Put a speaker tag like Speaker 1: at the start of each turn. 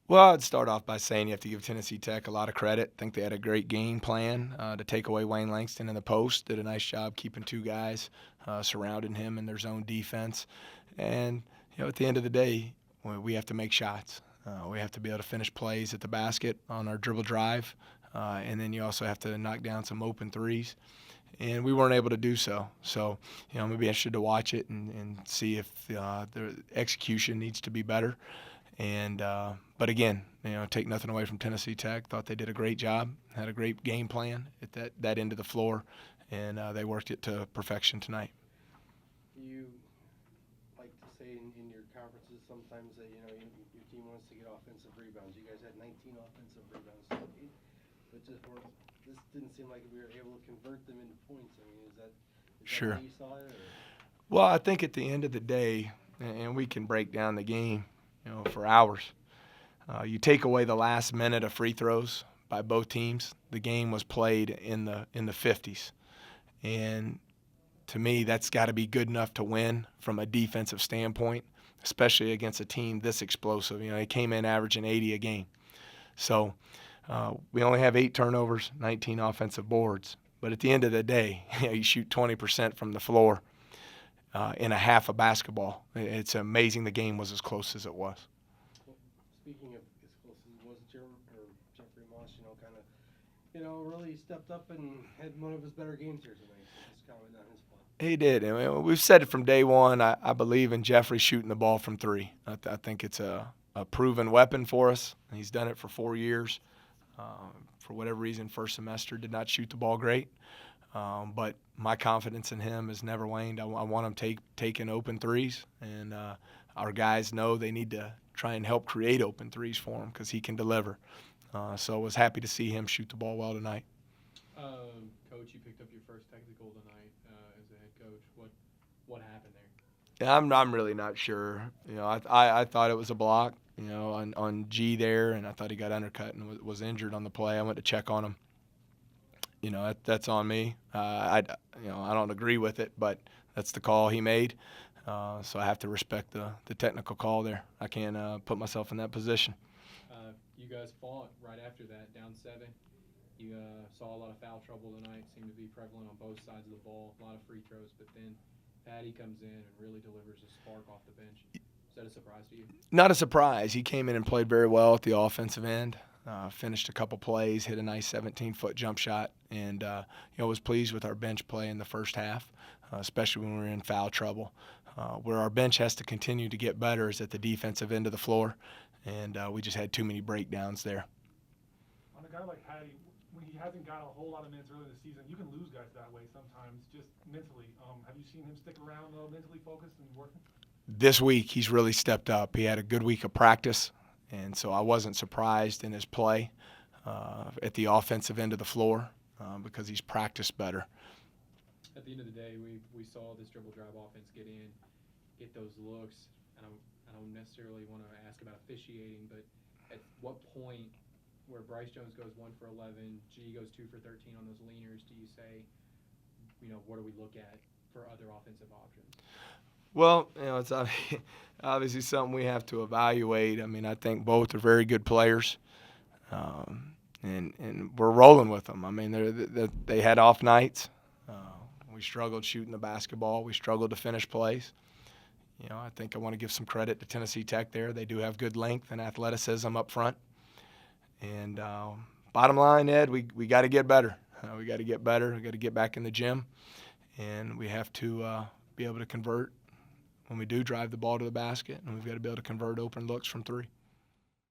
Speaker 1: Well, I'd start off by saying you have to give Tennessee Tech a lot of credit. I think they had a great game plan to take away Wayne Langston in the post. Did a nice job keeping two guys surrounding him in their zone defense. And at the end of the day, we have to make shots. We have to be able to finish plays at the basket on our dribble drive, and then you also have to knock down some open threes. And we weren't able to do so. So, I'm going to be interested to watch it and see if the execution needs to be better. And but again, take nothing away from Tennessee Tech. Thought they did a great job, had a great game plan at that end of the floor, and they worked it to perfection tonight.
Speaker 2: You like to say in your conferences sometimes that your team wants to get offensive rebounds. You guys had 19 offensive rebounds, but this didn't seem like we were able to convert them into points. I mean, is that
Speaker 1: Sure.
Speaker 2: how you saw it? Or?
Speaker 1: Well, I think at the end of the day, and we can break down the game, for hours. You take away the last minute of free throws by both teams. The game was played in the 50s, and to me, that's got to be good enough to win from a defensive standpoint, especially against a team this explosive. They came in averaging 80 a game. So we only have 8 turnovers, 19 offensive boards. But at the end of the day, you shoot 20% from the floor in a half of basketball. It's amazing the game was as close as it was.
Speaker 2: Well, speaking of as close as it was, Jeffrey Moss, really stepped up and had one of his better games here tonight. So just comment on his play.
Speaker 1: He did. I mean, we've said it from day one. I believe in Jeffrey shooting the ball from three. I think it's a proven weapon for us. He's done it for 4 years. For whatever reason, first semester did not shoot the ball great. But my confidence in him has never waned. I want him taking open threes, and our guys know they need to try and help create open threes for him because he can deliver. So I was happy to see him shoot the ball well tonight.
Speaker 3: Coach, you picked up your first technical tonight as a head coach. What happened there?
Speaker 1: Yeah, I'm really not sure. I thought it was a block, on G there, and I thought he got undercut and was injured on the play. I went to check on him. That's on me. I don't agree with it, but that's the call he made. So I have to respect the technical call there. I can't put myself in that position.
Speaker 3: You guys fought right after that, down 7. You saw a lot of foul trouble tonight. Seemed to be prevalent on both sides of the ball. A lot of free throws, but then Patty comes in and really delivers a spark off the bench. Is that a surprise to you?
Speaker 1: Not a surprise. He came in and played very well at the offensive end. Finished a couple plays, hit a nice 17-foot jump shot, and was pleased with our bench play in the first half, especially when we were in foul trouble. Where our bench has to continue to get better is at the defensive end of the floor, and we just had too many breakdowns there.
Speaker 4: On a guy like Patty, when he hasn't got a whole lot of minutes early in the season, you can lose guys that way sometimes, just mentally. Have you seen him stick around mentally focused and working?
Speaker 1: This week, he's really stepped up. He had a good week of practice, and so I wasn't surprised in his play at the offensive end of the floor because he's practiced better.
Speaker 3: At the end of the day, we saw this dribble drive offense get those looks, and I don't necessarily want to ask about officiating, but at what point where Bryce Jones goes 1 for 11, G goes 2 for 13 on those leaners, do you say, what do we look at for other offensive options?
Speaker 1: Well, it's obviously something we have to evaluate. I mean, I think both are very good players, and we're rolling with them. I mean, they had off nights. We struggled shooting the basketball. We struggled to finish plays. I think I want to give some credit to Tennessee Tech there. They do have good length and athleticism up front. And bottom line, Ed, we got to get better. We got to get better. We got to get back in the gym, and we have to be able to convert when we do drive the ball to the basket, and we've got to be able to convert open looks from 3.